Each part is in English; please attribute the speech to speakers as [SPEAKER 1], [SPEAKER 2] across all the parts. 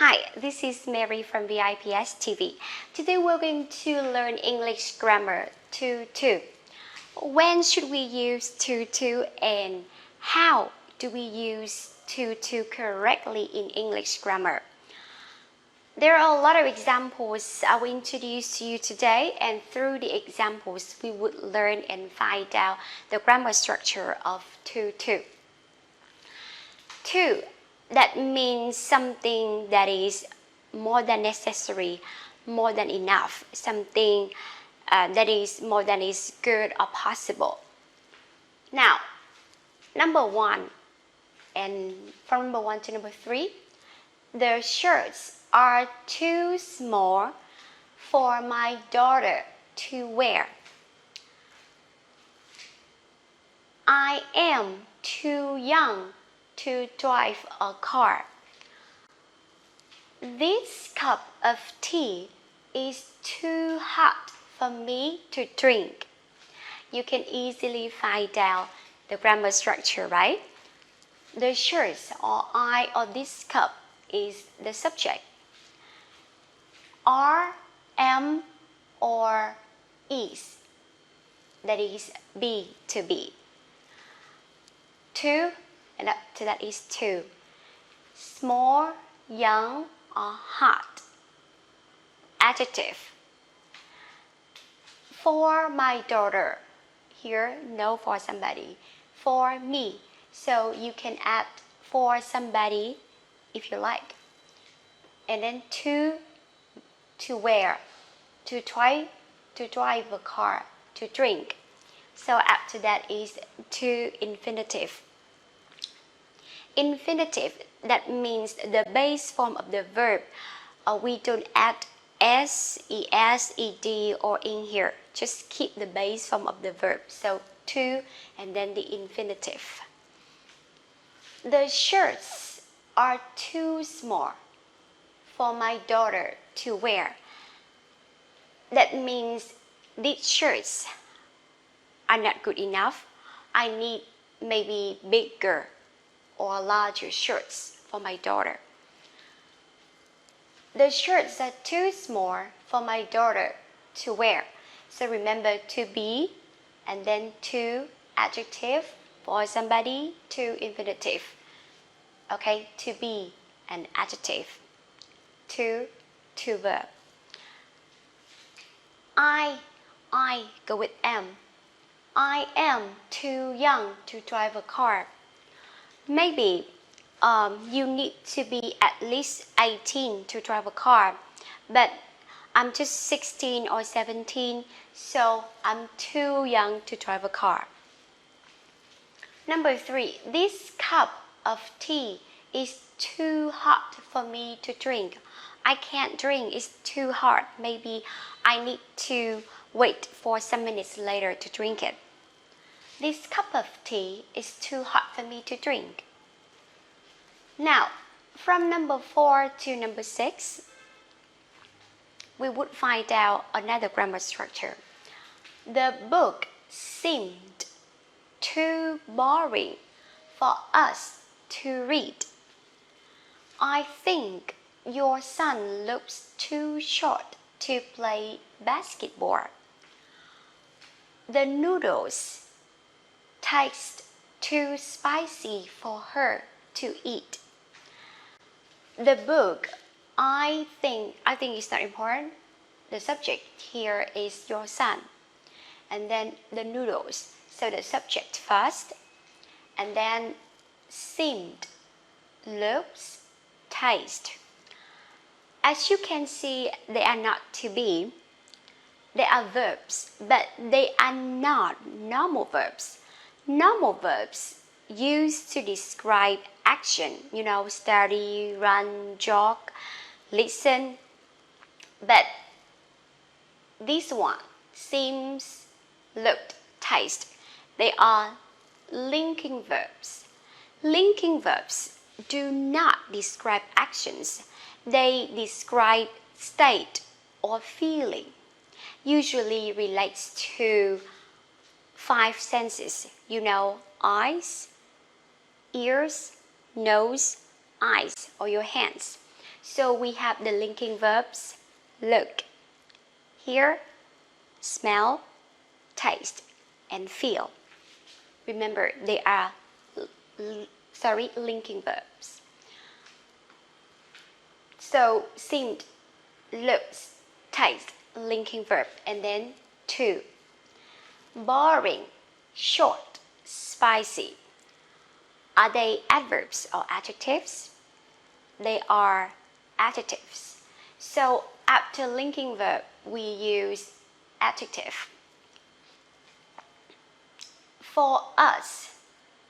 [SPEAKER 1] Hi, this is Mary from VIPS TV. Today we're going to learn English grammar to. When should we use to and how do we use to correctly in English grammar? There are a lot of examples I will introduce to you today, and through the examples we would learn and find out the grammar structure of to. To, that means something that is more than necessary, more than enough, something that is more than is good or possible. Now, number one, and from number one to number three, the shirts are too small for my daughter to wear. I am too young to drive a car. This cup of tea is too hot for me to drink. You can easily find out the grammar structure, right? The shirts or I or this cup is the subject. Are, am, or is, that is be to be. To, and up to that is too. Small, young, or hot. Adjective. For my daughter. Here, no for somebody. For me. So you can add for somebody if you like. And then to wear. To drive a car. To drink. So after that is to infinitive. Infinitive, that means the base form of the verb. We don't add s, es, ed or in here. Just keep the base form of the verb. So to and then the infinitive. The shirts are too small for my daughter to wear. That means these shirts are not good enough. I need maybe bigger or larger shirts for my daughter. The shirts are too small for my daughter to wear. So remember to be and then to adjective for somebody to infinitive. Okay, to be an adjective. To verb. I go with am. I am too young to drive a car. Maybe you need to be at least 18 to drive a car, but I'm just 16 or 17, so I'm too young to drive a car. Number three, this cup of tea is too hot for me to drink. I can't drink, it's too hot. Maybe I need to wait for some minutes later to drink it. This cup of tea is too hot for me to drink. Now, from number 4 to number 6, we would find out another grammar structure. The book seemed too boring for us to read. I think your son looks too short to play basketball. The noodles taste too spicy for her to eat. The book, I think is not important. The subject here is your son. And then the noodles. So the subject first. And then seemed, looks, taste. As you can see, they are not to be. They are verbs, but they are not normal verbs. Normal verbs used to describe action, study, run, jog, listen. But this one, seems, looked, taste, they are linking verbs. Linking verbs do not describe actions. They describe state or feeling. Usually relates to 5 senses, eyes, ears, nose, eyes, or your hands. So we have the linking verbs look, hear, smell, taste, and feel. Remember, they are linking verbs. So seemed, looks, taste, linking verb, and then to. Boring, short, spicy. Are they adverbs or adjectives? They are adjectives. So after linking verb, we use adjective. For us,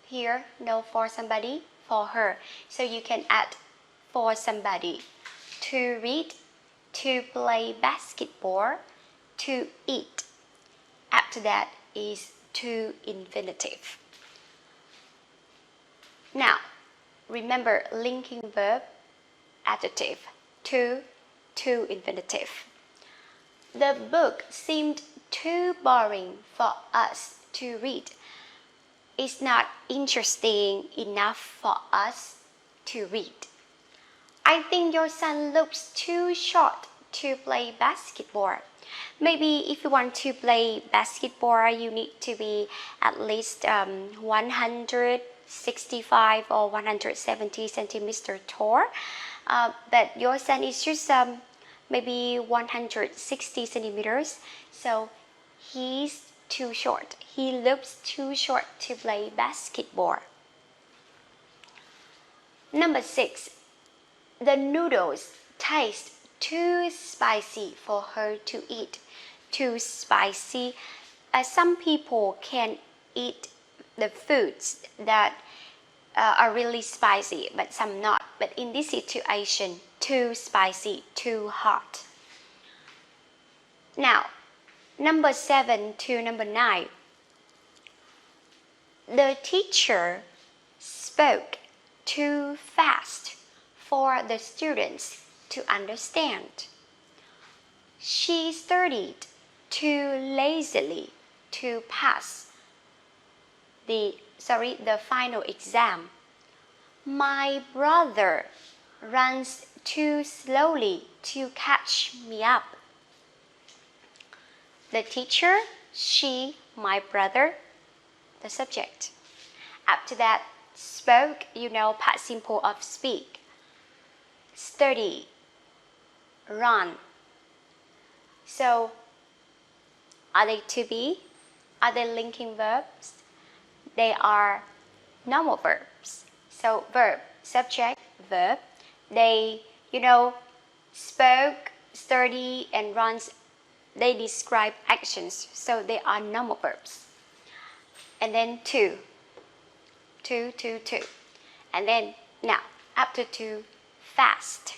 [SPEAKER 1] here, no for somebody, for her. So you can add for somebody. To read, to play basketball, to eat. After that is to infinitive. Now, remember linking verb, adjective, to infinitive. The book seemed too boring for us to read. It's not interesting enough for us to read. I think your son looks too short to play basketball. Maybe if you want to play basketball, you need to be at least 165 or 170 centimeters tall. But your son is just maybe 160 centimeters. So he's too short. He looks too short to play basketball. Number 6. The noodles taste too spicy for her to eat. Too spicy. Some people can eat the foods that are really spicy, but some not. But in this situation, too spicy, too hot. Now, number 7 to number 9. The teacher spoke too fast for the students to understand. She studied too lazily to pass the final exam. My brother runs too slowly to catch me up. The teacher, she, my brother, the subject. After that, spoke, past simple of speak. Study, run. So, are they to be? Are they linking verbs? They are normal verbs. So, verb, subject, verb. They, spoke, study, and runs. They describe actions. So, they are normal verbs. And then to. And then, now, after to, fast,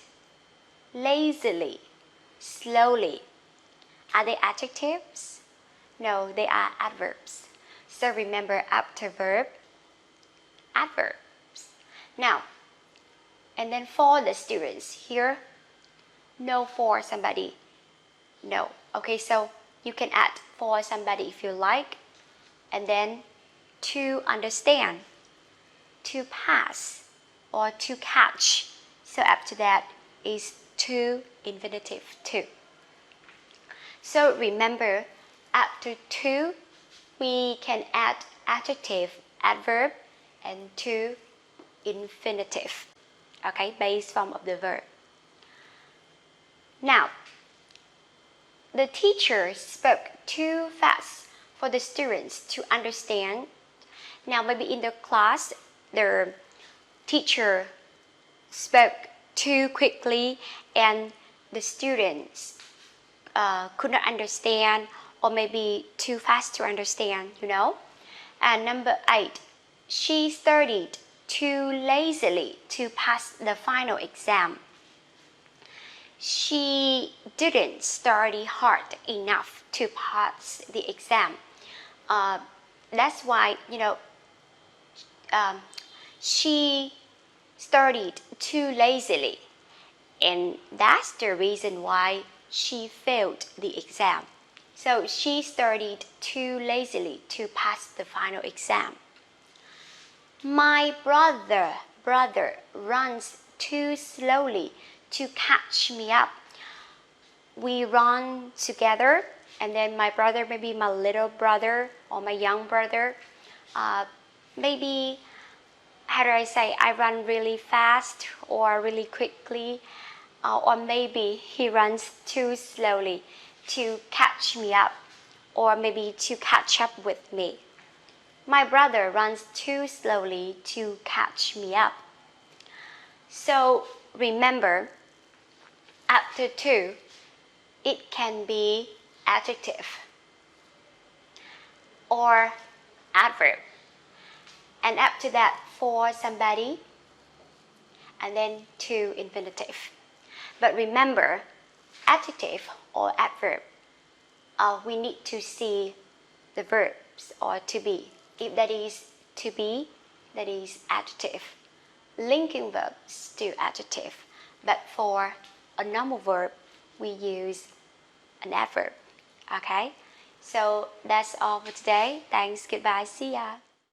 [SPEAKER 1] lazily, slowly. Are they adjectives? No, they are adverbs. So remember after verb, adverbs. Now, and then for the students here, no for somebody. No. Okay, so you can add for somebody if you like. And then to understand, to pass, or to catch. So after that is to infinitive to. So remember, after to, we can add adjective, adverb, and to infinitive. Okay, base form of the verb. Now, the teacher spoke too fast for the students to understand. Now, maybe in the class, the teacher spoke too quickly and the students could not understand, or maybe too fast to understand, And number 8, she studied too lazily to pass the final exam. She didn't study hard enough to pass the exam. That's why, she studied too lazily, and that's the reason why she failed the exam. So she studied too lazily to pass the final exam. My brother runs too slowly to catch me up. We run together, and then my brother, maybe my little brother or my young brother, maybe, how do I say, I run really fast or really quickly, or maybe he runs too slowly to catch me up, or maybe to catch up with me. My brother runs too slowly to catch me up. So remember, after to, it can be adjective or adverb, and after that for somebody, and then to infinitive. But remember, adjective or adverb, we need to see the verbs or to be. If that is to be, that is adjective. Linking verbs to adjective. But for a normal verb, we use an adverb. Okay? So that's all for today. Thanks, goodbye, see ya.